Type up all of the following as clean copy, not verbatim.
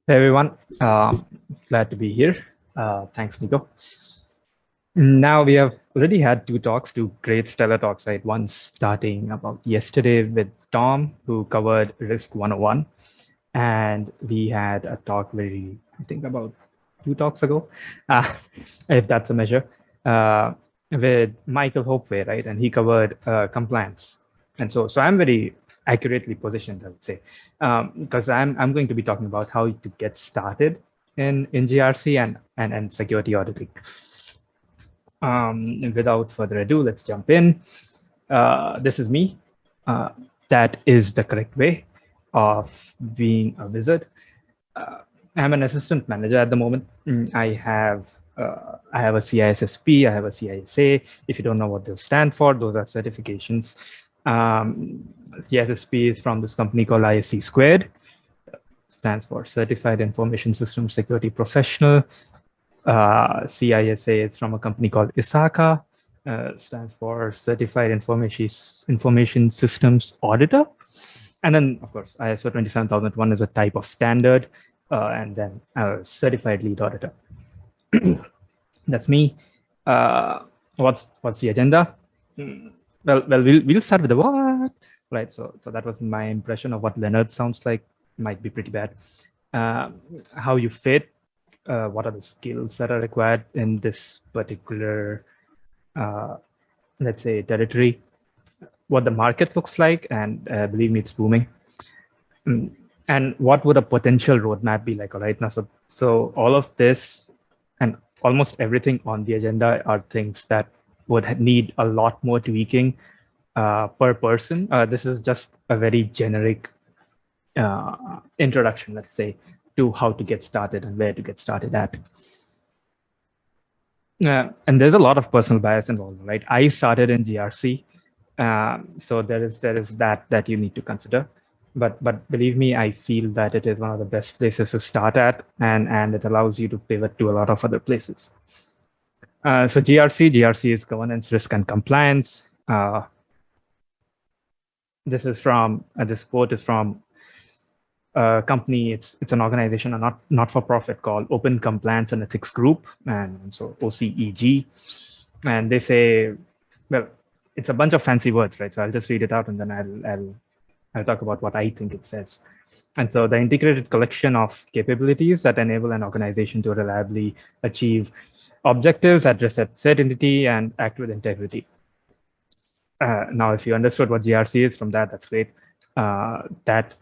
Hey everyone, glad to be here. Thanks, Nico. Now we have already had two great stellar talks, right? One starting about yesterday with Tom, who covered Risk 101. And we had a talk I think about 2 talks ago, if that's a measure, with Michael Hopeway, right? And he covered compliance. And so I'm very accurately positioned, I would say, because I'm going to be talking about how to get started in GRC and security auditing. And without further ado, let's jump in. This is me. That is the correct way of being a wizard. I'm an assistant manager at the moment. I have a CISSP, I have a CISA. If you don't know what those stand for, those are certifications. CISSP is from this company called ISC Squared. Stands for Certified Information Systems Security Professional. CISA is from a company called ISACA. Stands for Certified Information Systems Auditor. And then, of course, ISO 27001 is a type of standard, and then Certified Lead Auditor. That's me. What's the agenda? Well, we'll start with the what, right? So that was my impression of what Leonard sounds like. Might be pretty bad. How you fit, what are the skills that are required in this particular, let's say, territory, what the market looks like, and believe me, it's booming. And what would a potential roadmap be like? All right, now, so all of this and almost everything on the agenda are things that would need a lot more tweaking per person. This is just a very generic introduction, let's say, to how to get started and where to get started at. And there's a lot of personal bias involved, right? I started in GRC, so there is that you need to consider. But believe me, I feel that it is one of the best places to start at, and it allows you to pivot to a lot of other places. So GRC is governance, risk, and compliance. This quote is from a company. It's an organization, a not for profit called Open Compliance and Ethics Group, and so OCEG. And they say, well, it's a bunch of fancy words, right? So I'll just read it out, and then I'll talk about what I think it says. And so the integrated collection of capabilities that enable an organization to reliably achieve objectives, address certainty, and act with integrity. Now, if you understood what GRC is from that, that's great. That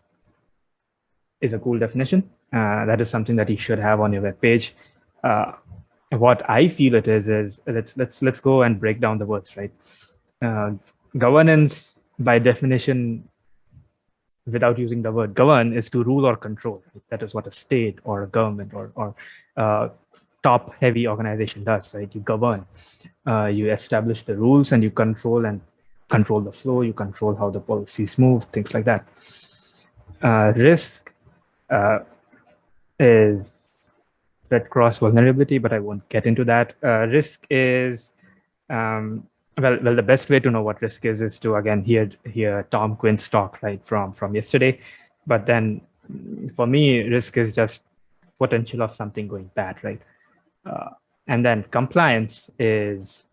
is a cool definition. That is something that you should have on your webpage. What I feel it is let's go and break down the words, right? Governance, by definition, without using the word govern, is to rule or control. Right? That is what a state or a government or top-heavy organization does, right? You govern, you establish the rules, and you control the flow. You control how the policies move, things like that. Risk is threat cross vulnerability, but I won't get into that. Risk is well, the best way to know what risk is to, again, hear Tom Quinn's talk, right, from yesterday. But then for me, risk is just potential of something going bad, right? And then compliance is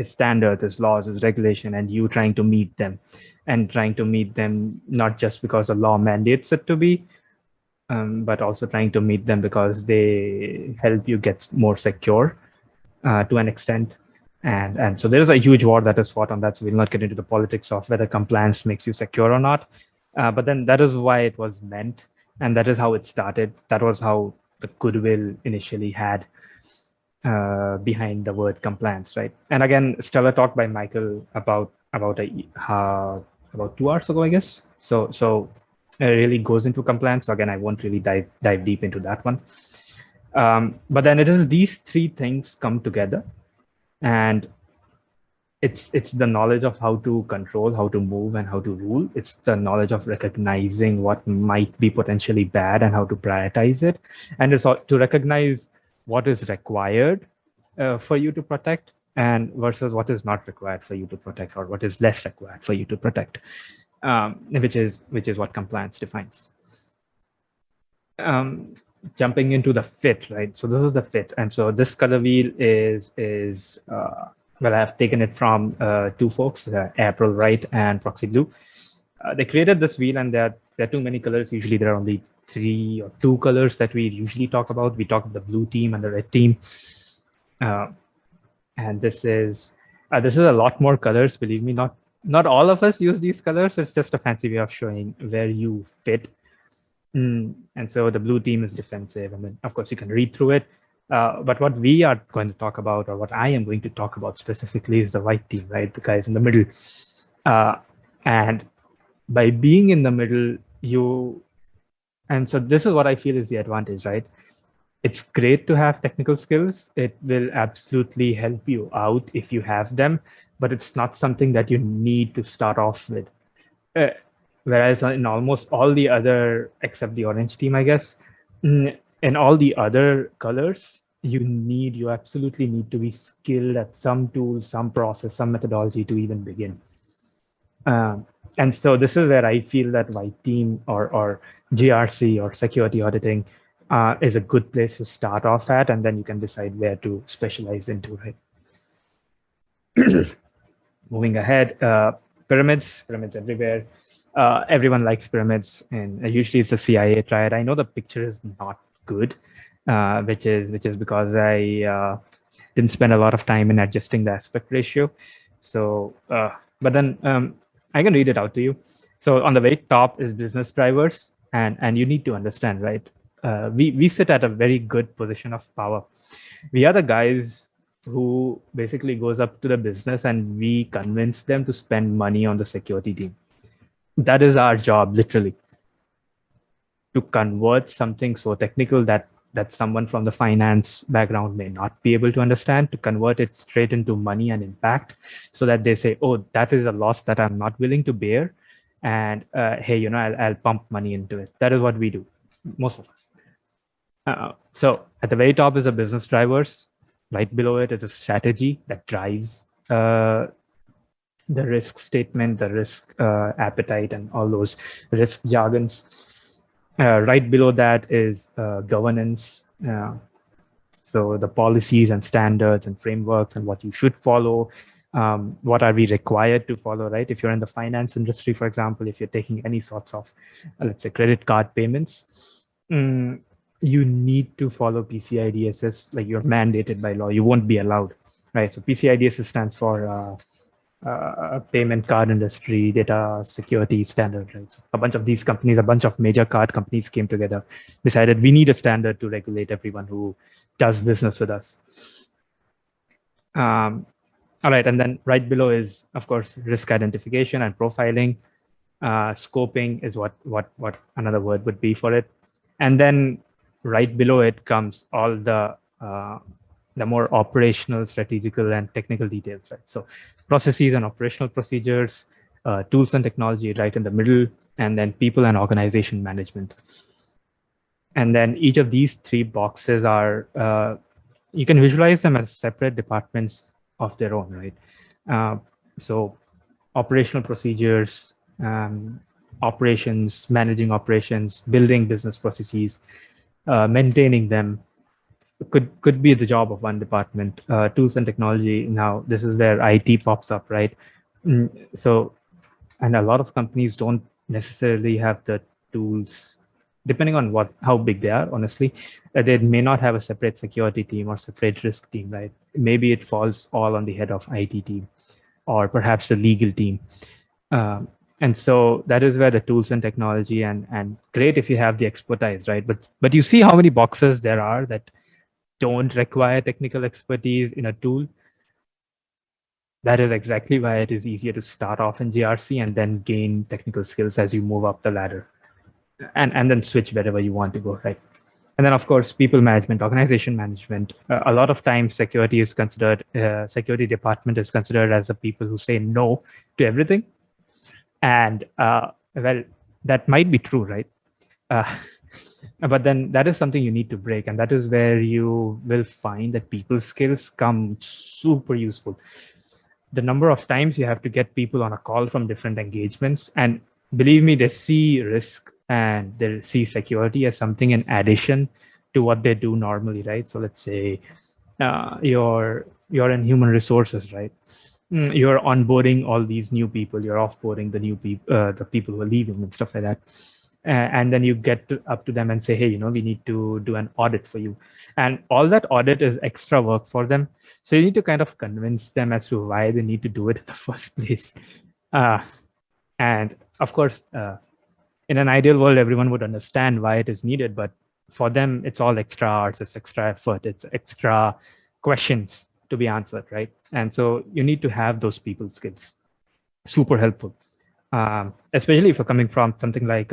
standards, is laws, is regulation, and you trying to meet them, and trying to meet them not just because the law mandates it to be, but also trying to meet them because they help you get more secure to an extent. And so there's a huge war that is fought on that. So we'll not get into the politics of whether compliance makes you secure or not. But then that is why it was meant, and that is how it started. That was how the goodwill initially had behind the word compliance, right? And again, stellar talk by Michael about 2 hours ago, I guess. So it really goes into compliance. So again, I won't really dive deep into that one. But then it is these 3 things come together, and it's the knowledge of how to control, how to move, and how to rule. It's the knowledge of recognizing what might be potentially bad and how to prioritize it, and it's to recognize what is required for you to protect, and versus what is not required for you to protect, or what is less required for you to protect, which is what compliance defines. Jumping into the fit, right? So this is the fit, and so this color wheel is well, I've taken it from two folks, April Wright and Proxy Blue. They created this wheel, and there are too many colors. Usually, there are only 3 or 2 colors that we usually talk about. We talk about the blue team and the red team, and this is a lot more colors. Believe me, not all of us use these colors. It's just a fancy way of showing where you fit. And so the blue team is defensive, and then of course you can read through it. But what we are going to talk about, or what I am going to talk about specifically, is the white team, right? The guys in the middle. And by being in the middle, and so this is what I feel is the advantage, right? It's great to have technical skills. It will absolutely help you out if you have them, but it's not something that you need to start off with. Whereas in almost all the other, except the orange team, I guess, in all the other colors, you absolutely need to be skilled at some tool, some process, some methodology to even begin. And so this is where I feel that white team or GRC or security auditing is a good place to start off at, and then you can decide where to specialize into, right? Moving ahead, pyramids everywhere. Everyone likes pyramids, and usually it's the CIA triad. I know the picture is not good, which is because I didn't spend a lot of time in adjusting the aspect ratio. So, but then I can read it out to you. So on the very top is business drivers, and you need to understand, right? We sit at a very good position of power. We are the guys who basically goes up to the business and we convince them to spend money on the security team. That is our job, literally, to convert something so technical that someone from the finance background may not be able to understand, to convert it straight into money and impact, so that they say, oh, that is a loss that I'm not willing to bear, and hey, I'll pump money into it. That is what we do, most of us. So at the very top is the business drivers. Right below it is a strategy that drives the risk statement, the risk appetite, and all those risk jargons. Right below that is governance. So the policies and standards and frameworks and what you should follow. What are we required to follow, right? If you're in the finance industry, for example, if you're taking any sorts of, let's say, credit card payments, you need to follow PCI DSS, like you're mandated by law. You won't be allowed, right? So PCI DSS stands for payment card industry data security standard, right? So a bunch of these companies, a bunch of major card companies came together, decided we need a standard to regulate everyone who does business with us. All right, and then right below is, of course, risk identification and profiling. Scoping is what another word would be for it. And then right below it comes all the more operational, strategical, and technical details, right? So processes and operational procedures, tools and technology right in the middle, and then people and organization management. And then each of these 3 boxes are, you can visualize them as separate departments of their own, right? So operational procedures, operations, managing operations, building business processes, maintaining them could be the job of one department. Tools and technology, now this is where IT pops up, right? So, and a lot of companies don't necessarily have the tools, depending on how big they are, honestly. They may not have a separate security team or separate risk team, right? Maybe it falls all on the head of IT team, or perhaps the legal team. And so that is where the tools and technology, and great if you have the expertise, right? But you see how many boxes there are that don't require technical expertise in a tool. That is exactly why it is easier to start off in GRC and then gain technical skills as you move up the ladder, and then switch wherever you want to go, right? And then, of course, people management, organization management. A lot of times, security department is considered as the people who say no to everything. And well, that might be true, right? But then that is something you need to break. And that is where you will find that people skills come super useful. The number of times you have to get people on a call from different engagements. And believe me, they see risk and they see security as something in addition to what they do normally, right? So let's say you're in human resources, right? You're onboarding all these new people, you're offboarding the new people, the people who are leaving and stuff like that. And then you get up to them and say, hey, we need to do an audit for you. And all that audit is extra work for them. So you need to kind of convince them as to why they need to do it in the first place. And of course, in an ideal world, everyone would understand why it is needed, but for them, it's all extra hours, it's extra effort, it's extra questions to be answered, right? And so you need to have those people skills. Super helpful, especially if you're coming from something like,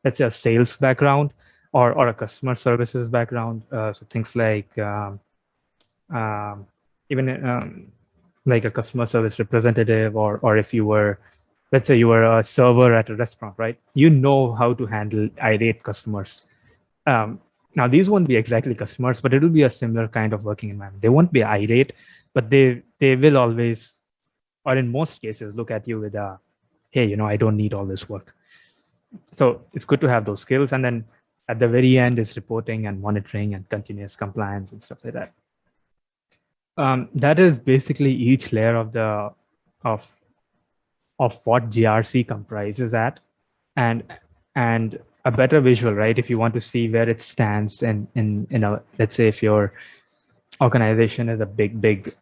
let's say, a sales background or a customer services background. So things like even like a customer service representative, or if you were, let's say you were a server at a restaurant, right? You know how to handle irate customers. Now, these won't be exactly customers, but it'll be a similar kind of working environment. They won't be irate, but they will always, or in most cases, look at you with a, hey, I don't need all this work. So it's good to have those skills. And then at the very end is reporting and monitoring and continuous compliance and stuff like that. That is basically each layer of what GRC comprises at, and a better visual, right? If you want to see where it stands in let's say if your organization is a big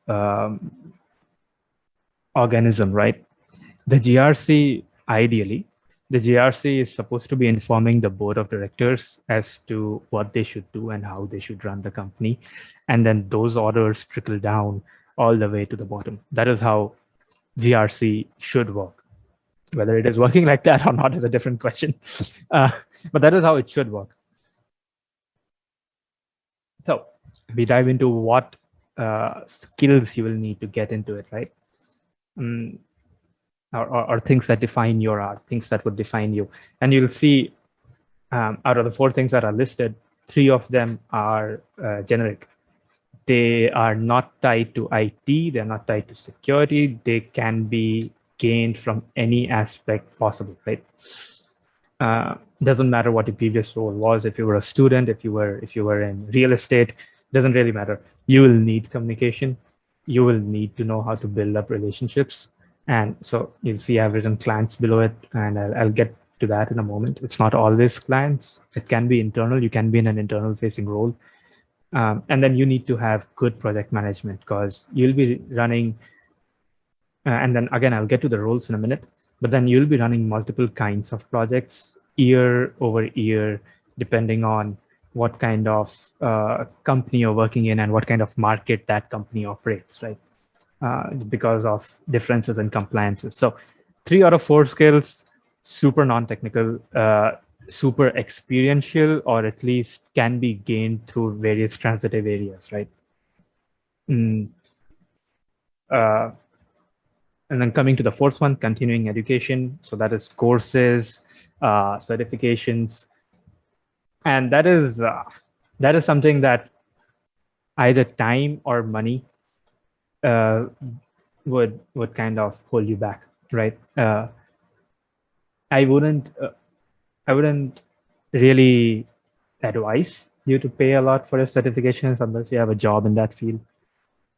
organism, right? The GRC, ideally, the GRC is supposed to be informing the board of directors as to what they should do and how they should run the company. And then those orders trickle down all the way to the bottom. That is how GRC should work. Whether it is working like that or not is a different question. But that is how it should work. So we dive into what skills you will need to get into it, right? Or things that define your art, things that would define you. And you'll see out of the 4 things that are listed, 3 of them are generic. They are not tied to IT, they're not tied to security, they can be gained from any aspect possible, right? Doesn't matter what your previous role was. If you were a student, if you were in real estate, doesn't really matter. You will need communication. You will need to know how to build up relationships. And so you'll see I've written clients below it, and I'll get to that in a moment. It's not always clients. It can be internal. You can be in an internal facing role. And then you need to have good project management, because you'll be running, and then again, I'll get to the roles in a minute, but then you'll be running multiple kinds of projects year over year, depending on what kind of company you're working in and what kind of market that company operates, right? Because of differences in compliances. So 3 out of 4 skills, super non-technical, super experiential, or at least can be gained through various transitive areas, right? And then coming to the 4th one, continuing education. So that is courses, certifications, and that is something that either time or money would kind of hold you back, right? I wouldn't really advise you to pay a lot for your certifications unless you have a job in that field.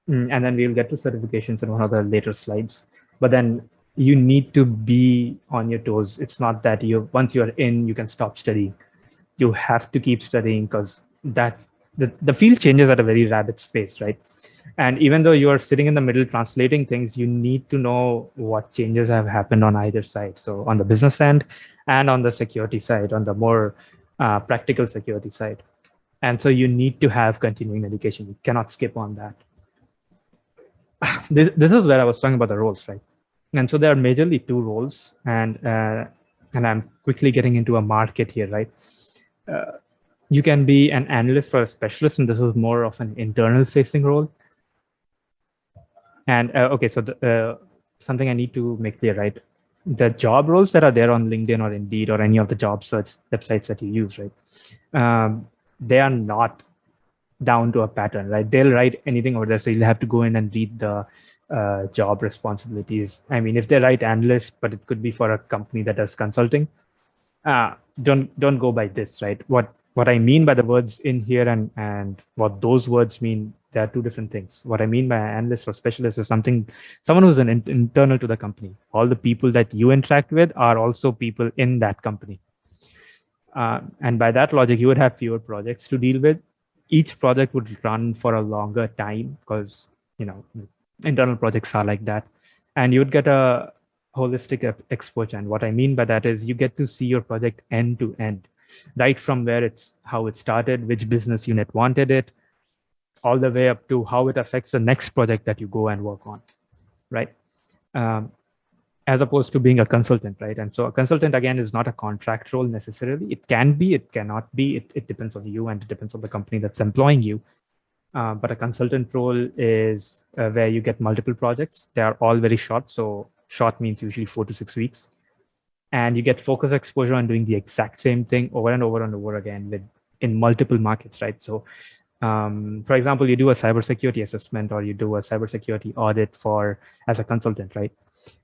And then we'll get to certifications in one of the later slides. But then you need to be on your toes. It's not that once you're in, you can stop studying. You have to keep studying, because the field changes at a very rapid pace, right? And even though you are sitting in the middle translating things, you need to know what changes have happened on either side. So on the business end and on the security side, on the more practical security side. And so you need to have continuing education. You cannot skip on that. This is where I was talking about the roles, right? And so there are majorly 2 roles, and I'm quickly getting into a market here, right? You can be an analyst or a specialist, and this is more of an internal facing role. And okay, so something I need to make clear, right? The job roles that are there on LinkedIn or Indeed or any of the job search websites that you use, right? They are not down to a pattern, right? They'll write anything over there, so you'll have to go in and read the job responsibilities. I mean, if they write analyst, but it could be for a company that does consulting, don't go by this, right? What I mean by the words in here and what those words mean, there are two different things. What I mean by analyst or specialist is someone who's an internal to the company. All the people that you interact with are also people in that company. And by that logic, you would have fewer projects to deal with. Each project would run for a longer time because, internal projects are like that. And you would get a holistic exposure. And what I mean by that is you get to see your project end to end, right from how it started, which business unit wanted it, all the way up to how it affects the next project that you go and work on, right? As opposed to being a consultant, right? And so a consultant, again, is not a contract role necessarily. It can be, it cannot be. It depends on you and it depends on the company that's employing you. But a consultant role is where you get multiple projects. They are all very short. So short means usually 4 to 6 weeks. And you get focus exposure on doing the exact same thing over and over and over again in multiple markets, right? So for example, you do a cybersecurity assessment or you do a cybersecurity audit as a consultant, right?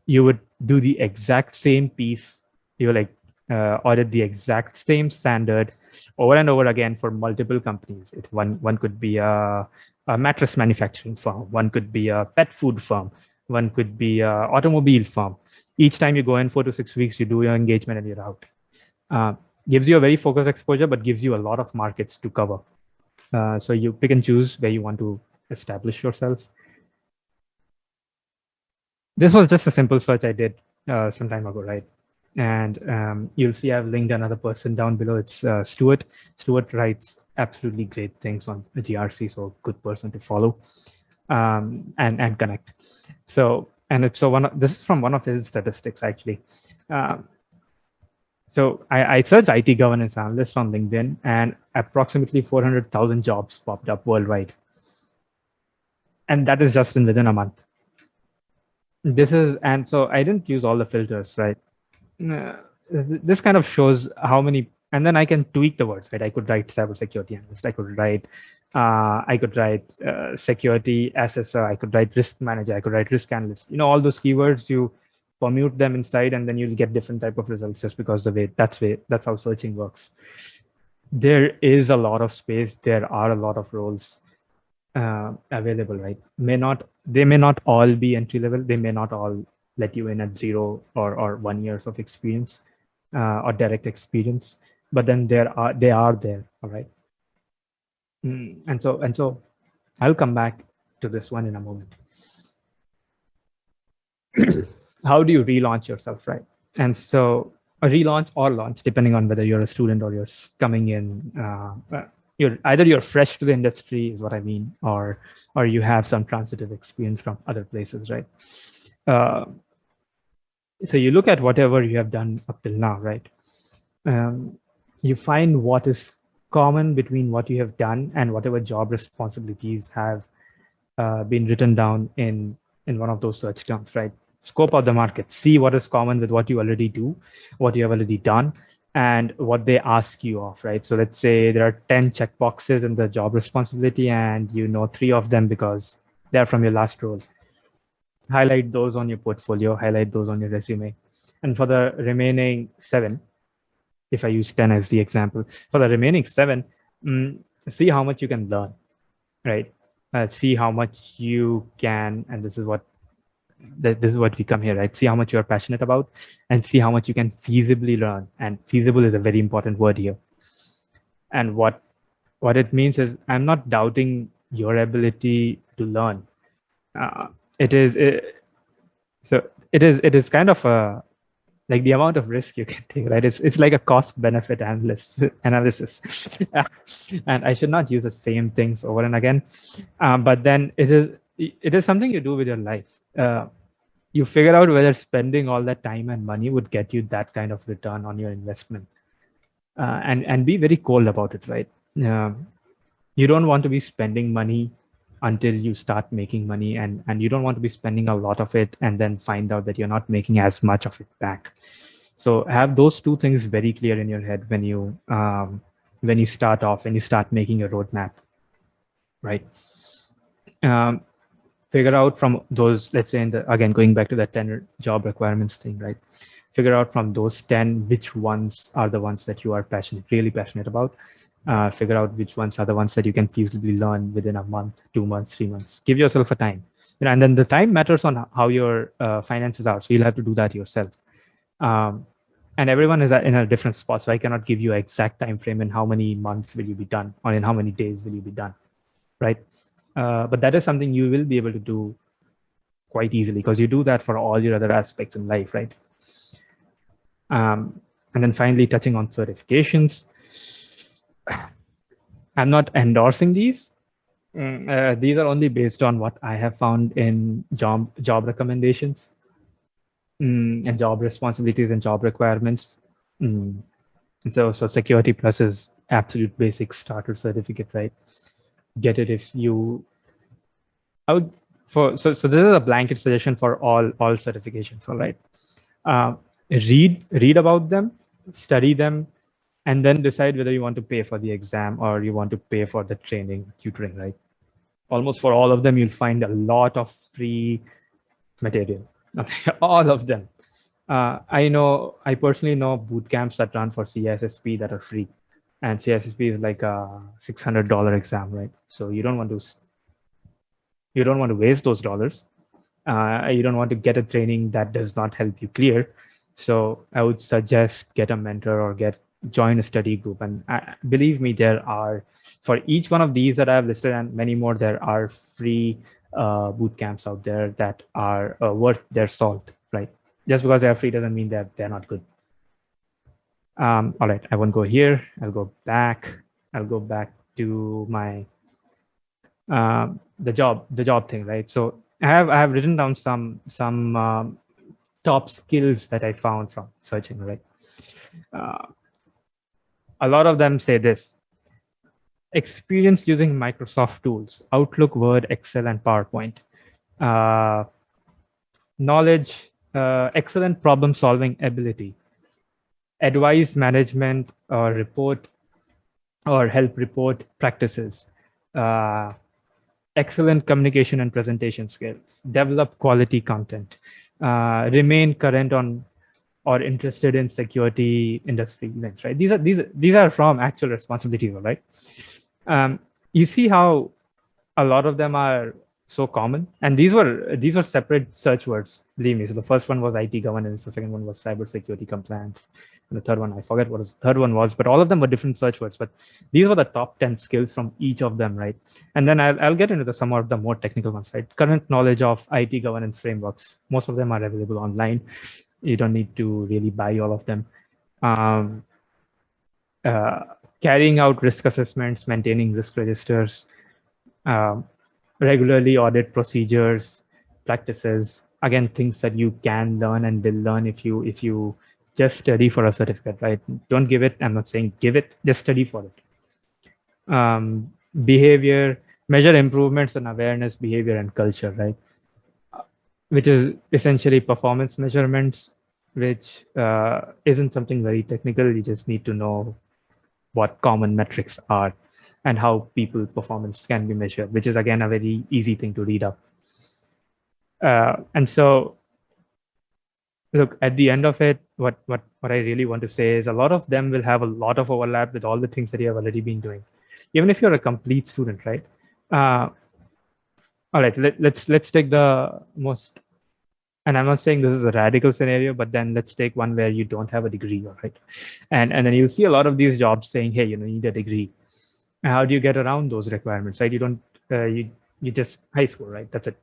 You would do the exact same piece. You will audit the exact same standard over and over again for multiple companies. One could be a mattress manufacturing firm. One could be a pet food firm. One could be a automobile firm. Each time you go in 4 to 6 weeks, you do your engagement and you're out. Gives you a very focused exposure, but gives you a lot of markets to cover. So you pick and choose where you want to establish yourself. This was just a simple search I did some time ago, right? And you'll see I've linked another person down below. It's Stuart. Stuart writes absolutely great things on the GRC, so good person to follow and connect. So this is from one of his statistics actually. So I searched IT governance analyst on LinkedIn, and approximately 400,000 jobs popped up worldwide, and that is just within a month. And so I didn't use all the filters, right? This kind of shows how many, and then I can tweak the words, right? I could write cybersecurity analyst. I could write security assessor. I could write risk manager. I could write risk analyst. All those keywords, you permute them inside, and then you'll get different type of results just because that's how searching works. There is a lot of space. There are a lot of roles available, right? They may not all be entry level. They may not all let you in at 0 or 1 years of experience or direct experience, but then they are there, all right? And so I'll come back to this one in a moment. How do you relaunch yourself, right? And so a relaunch or launch, depending on whether you're a student or you're coming in, you're fresh to the industry is what I mean, or you have some transitive experience from other places, right? So you look at whatever you have done up till now, right? You find what is common between what you have done and whatever job responsibilities have been written down in one of those search terms, right? Scope out the market, see what is common with what you already do, what you have already done, and what they ask you of, right? So let's say there are 10 checkboxes in the job responsibility and 3 of them because they're from your last role. Highlight those on your portfolio, highlight those on your resume. And for the remaining 7, if I use 10 as the example, for the remaining 7, see how much you can learn, right? See how much you can, and this is what we come here, right? See how much you're passionate about and see how much you can feasibly learn. And feasible is a very important word here. And what it means is I'm not doubting your ability to learn. It is kind of like the amount of risk you can take, right? It's like a cost benefit analysis. And I should not use the same things over and again. But then it is something you do with your life. You figure out whether spending all that time and money would get you that kind of return on your investment, and be very cold about it, right? You don't want to be spending money until you start making money, and you don't want to be spending a lot of it and then find out that you're not making as much of it back. So have those two things very clear in your head when you start off and you start making a roadmap, right? Figure out from those, let's say again, going back to that 10 job requirements thing, right? Figure out from those 10 which ones are the ones that you are really passionate about. Figure out which ones are the ones that you can feasibly learn within a month, 2 months, 3 months. Give yourself a time, and then the time matters on how your finances are. So you'll have to do that yourself. And everyone is in a different spot, so I cannot give you an exact time frame in how many months will you be done, or in how many days will you be done, right? But that is something you will be able to do quite easily, because you do that for all your other aspects in life, right? And then finally, touching on certifications. I'm not endorsing these. These are only based on what I have found in job recommendations, and job responsibilities and job requirements. And so Security Plus is absolute basic starter certificate, right? Get it if you. I would so this is a blanket suggestion for all certifications, all right? Read about them, study them, and then decide whether you want to pay for the exam or you want to pay for the training, tutoring, right? Almost for all of them, you'll find a lot of free material. Okay, all of them. I personally know boot camps that run for CISSP that are free, and CISSP is like a $600 exam, right? So you don't want to waste those dollars. You don't want to get a training that does not help you clear. So I would suggest get a mentor or join a study group. And believe me, there are, for each one of these that I've listed and many more, there are free boot camps out there that are worth their salt, right? Just because they're free doesn't mean that they're not good. All right, I won't go here. I'll go back. I'll go back to my the job thing, right? So I have written down some top skills that I found from searching, right? A lot of them say this: experience using Microsoft tools, Outlook, Word, Excel, and PowerPoint. Knowledge, excellent problem solving ability, advice management or report or help report practices, excellent communication and presentation skills, develop quality content, remain current on or interested in security industry events, right? These are from actual responsibilities, right? You see how a lot of them are so common, and these were separate search words, believe me. So the first one was IT governance, the second one was cybersecurity compliance, and the third one, I forget what the third one was, but all of them were different search words. But these were the top 10 skills from each of them, right? And then I'll get into some of the more technical ones, right? Current knowledge of IT governance frameworks. Most of them are available online. You don't need to really buy all of them. Carrying out risk assessments, maintaining risk registers, regularly audit procedures, practices. Again, things that you can learn and will learn if you just study for a certificate, right? Don't give it. I'm not saying give it. Just study for it. Behavior, measure improvements in awareness, behavior, and culture, right? Which is essentially performance measurements, which isn't something very technical. You just need to know what common metrics are and how people performance can be measured, which is again a very easy thing to read up. And so, look, at the end of it, what I really want to say is a lot of them will have a lot of overlap with all the things that you have already been doing, even if you're a complete student, right? All right, let's take the most, and I'm not saying this is a radical scenario, but then let's take one where you don't have a degree, all right? And then you see a lot of these jobs saying, hey, you need a degree. How do you get around those requirements, right? You don't, you just high school, right? That's it.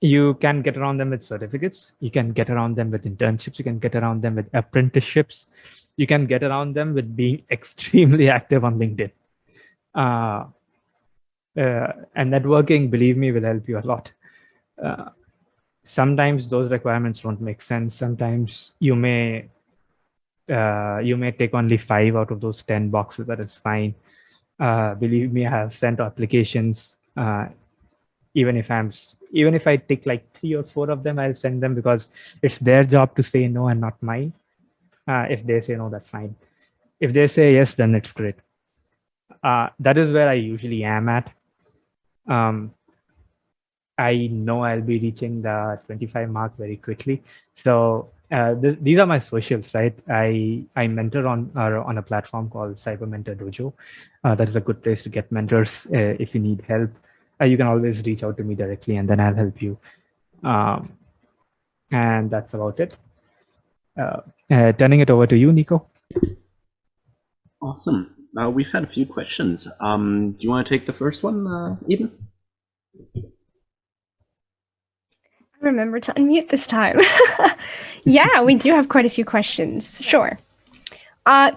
You can get around them with certificates. You can get around them with internships. You can get around them with apprenticeships. You can get around them with being extremely active on LinkedIn. And networking, believe me, will help you a lot. Sometimes those requirements don't make sense. Sometimes you may take only 5 out of those 10 boxes. That is fine. Believe me, I have sent applications. Even if I take like 3 or 4 of them, I'll send them because it's their job to say no and not mine. If they say no, that's fine. If they say yes, then it's great. That is where I usually am at. I know I'll be reaching the 25 mark very quickly. So these are my socials, right? I mentor on a platform called Cyber Mentor Dojo. That is a good place to get mentors if you need help. You can always reach out to me directly, and then I'll help you. And that's about it. Turning it over to you, Nico. Awesome. We've had a few questions. Do you want to take the first one, Eden? Remember to unmute this time. Yeah, we do have quite a few questions. Sure.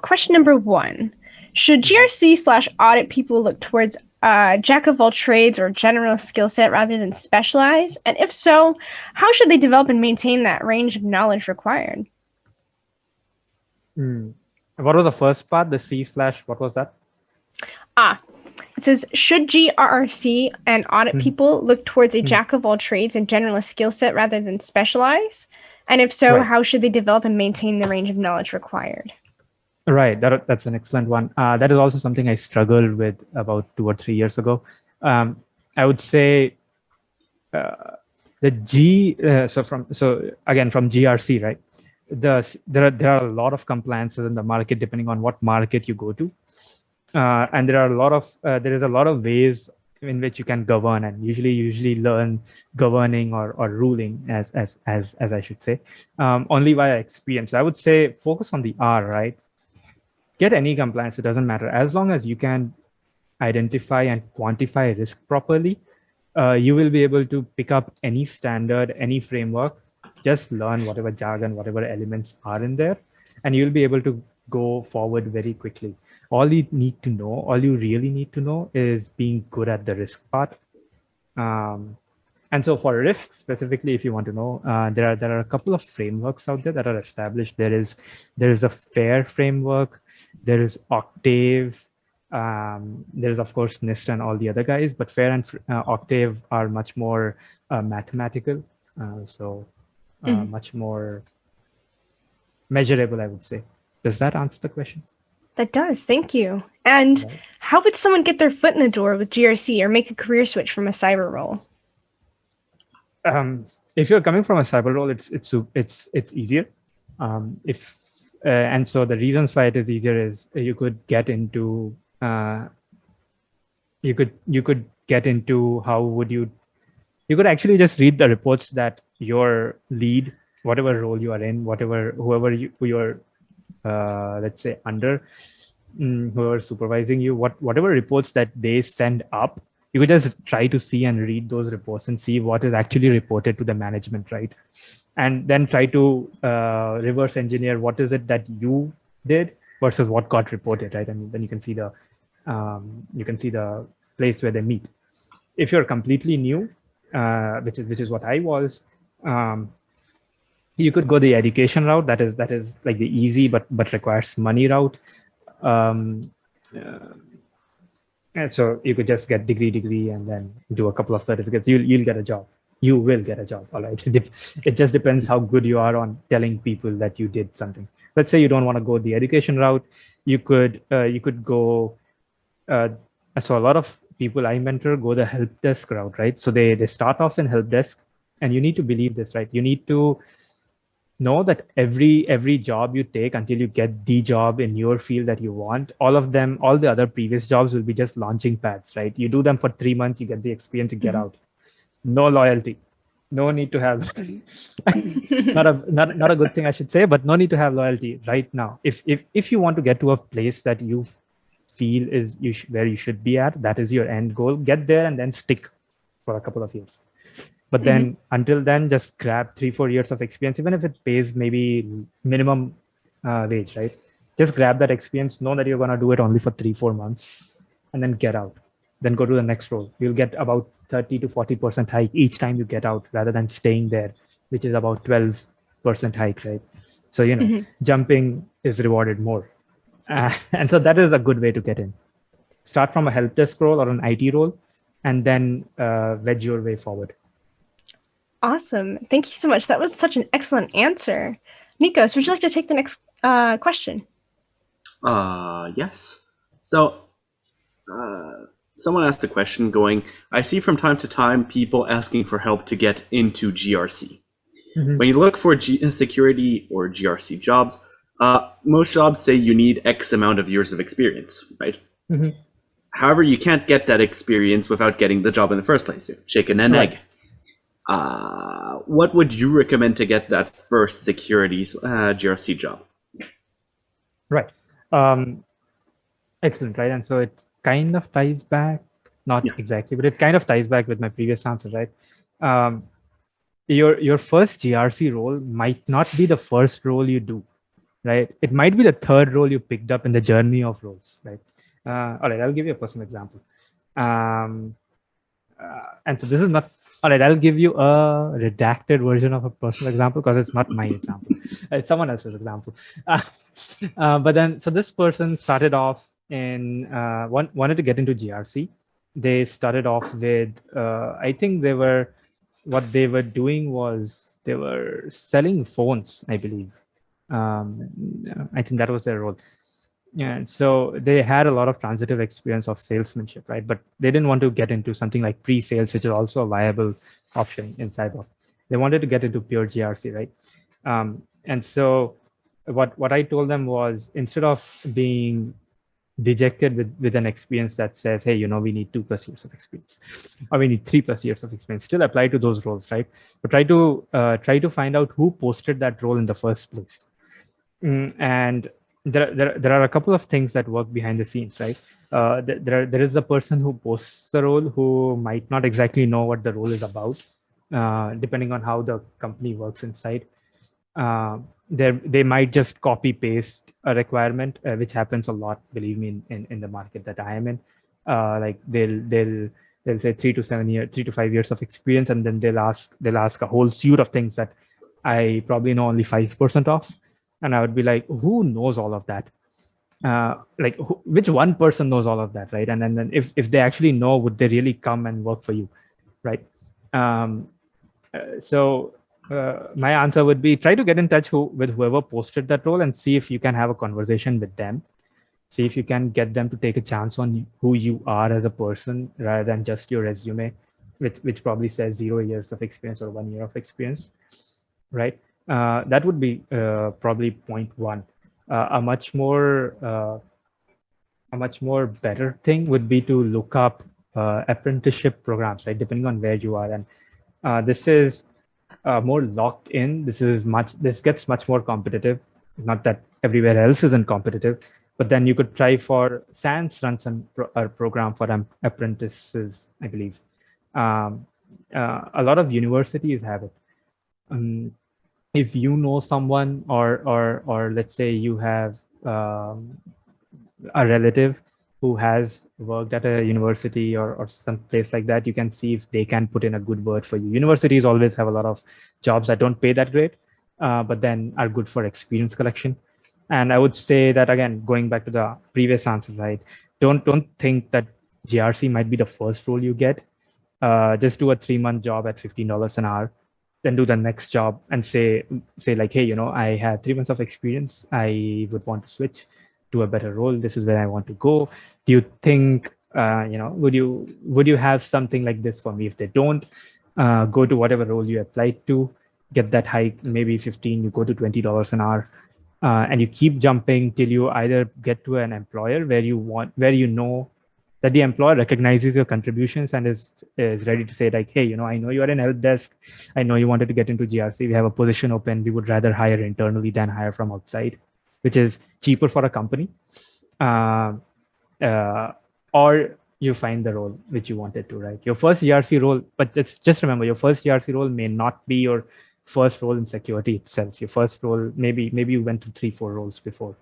Question number 1. Should GRC/audit people look towards jack of all trades or general skill set rather than specialize? And if so, how should they develop and maintain that range of knowledge required? What was the first part? The C/, what was that? It says, should GRC and audit people look towards a jack of all trades and generalist skill set rather than specialize? And if so, how should they develop and maintain the range of knowledge required? Right, that's an excellent one. That is also something I struggled with about 2 or 3 years ago. I would say the so again from GRC, right? There are a lot of compliances in the market depending on what market you go to, and there is a lot of ways in which you can govern and usually learn governing or ruling as I should say only via experience. I would say focus on the R, right? Get any compliance, it doesn't matter. As long as you can identify and quantify risk properly, you will be able to pick up any standard, any framework, just learn whatever jargon, whatever elements are in there, and you'll be able to go forward very quickly. All you really need to know is being good at the risk part. And so for risk specifically, if you want to know, there are a couple of frameworks out there that are established. There is a FAIR framework, there is Octave, there is of course NIST and all the other guys, but FAIR and Octave are much more mathematical, much more measurable, I would say. Does that answer the question? That does, thank you. And how would someone get their foot in the door with GRC or make a career switch from a cyber role? If you're coming from a cyber role, it's easier. And so the reasons why it is easier is you could get into you could get into how would you could actually just read the reports that your lead, whatever role you are in, whoever you're let's say under, whoever is supervising you, whatever reports that they send up, you could just try to see and read those reports and see what is actually reported to the management, right? And then try to reverse engineer what is it that you did versus what got reported, right? And then you can see the place where they meet. If you're completely new, which is what I was, you could go the education route. That is like the easy but requires money route. And so you could just get degree and then do a couple of certificates. You'll get a job. You will get a job. All right. It just depends how good you are on telling people that you did something. Let's say you don't want to go the education route. You could go. So a lot of people I mentor go the help desk route, right? So they start off in help desk, and you need to believe this, right? You need to know that every job you take until you get the job in your field that you want, all the other previous jobs will be just launching pads, right? You do them for 3 months, you get the experience, you get out. No loyalty, no need to have not a good thing I should say, but no need to have loyalty right now. If you want to get to a place that you feel is where you should be at, that is your end goal, get there and then stick for a couple of years. But then until then, just grab 3-4 years of experience, even if it pays maybe minimum wage, right? Just grab that experience, know that you're going to do it only for 3-4 months, and then get out. Then go to the next role. You'll get about 30 to 40% hike each time you get out, rather than staying there, which is about 12% hike, right? So, jumping is rewarded more. And so that is a good way to get in. Start from a help desk role or an IT role, and then wedge your way forward. Awesome. Thank you so much. That was such an excellent answer. Nikos, would you like to take the next question? Yes. So someone asked a question going, I see from time to time people asking for help to get into GRC. Mhm. When you look for security or GRC jobs, most jobs say you need X amount of years of experience, right? Mhm. However, you can't get that experience without getting the job in the first place. Chicken and Right. egg. What would you recommend to get that first security GRC job? Right. Excellent, right? And so it kind of ties back, not Yeah. exactly, but it kind of ties back with my previous answer, right? Your first GRC role might not be the first role you do, right? It might be the third role you picked up in the journey of roles, right? All right, I'll give you a personal example. And so this is not, all right, I'll give you a redacted version of a personal example because it's not my example. It's someone else's example. But then, so this person started off in, wanted to get into GRC. They started off with, I think what they were doing was they were selling phones, I believe. I think that was their role. Yeah, and so they had a lot of transitive experience of salesmanship, right? But they didn't want to get into something like pre-sales, which is also a viable option in cyber. They wanted to get into pure GRC, right? And so what I told them was, instead of being dejected with an experience that says, hey, we need 2+ years of experience, or we need 3+ years of experience, still apply to those roles, right? But try to find out who posted that role in the first place. And there are a couple of things that work behind the scenes, right? There is the person who posts the role who might not exactly know what the role is about, depending on how the company works inside. They might just copy paste a requirement, which happens a lot, believe me, in the market that I am in. Like they'll say 3 to 5 years of experience, and then they'll ask a whole suite of things that I probably know only 5% of. And I would be like, who knows all of that? Which one person knows all of that, right? And then if they actually know, would they really come and work for you, right? So my answer would be, try to get in touch with whoever posted that role and see if you can have a conversation with them. See if you can get them to take a chance on who you are as a person, rather than just your resume, which probably says 0 years of experience or 1 year of experience, right? That would be probably point one. A much more better thing would be to look up apprenticeship programs, right? Depending on where you are, and this is more locked in. This gets much more competitive. Not that everywhere else isn't competitive, but then you could try for SANS runs a program for apprentices, I believe. A lot of universities have it. If you know someone, or let's say you have a relative who has worked at a university or some place like that, you can see if they can put in a good word for you. Universities always have a lot of jobs that don't pay that great, but then are good for experience collection. And I would say that, again, going back to the previous answer, right? Don't think that GRC might be the first role you get. Just do a 3-month job at $15 an hour, then do the next job and say like, hey, I have 3 months of experience. I would want to switch to a better role. This is where I want to go. Do you think, would you have something like this for me? If they don't, go to whatever role you applied to, get that hike, maybe 15, you go to $20 an hour, and you keep jumping till you either get to an employer where you know that the employer recognizes your contributions and is ready to say, like, hey, I know you are in help desk. I know you wanted to get into GRC. We have a position open. We would rather hire internally than hire from outside, which is cheaper for a company. Or you find the role which you wanted to, right? Your first GRC role, but just remember, your first GRC role may not be your first role in security itself. Your first role, maybe you went to 3-4 roles before.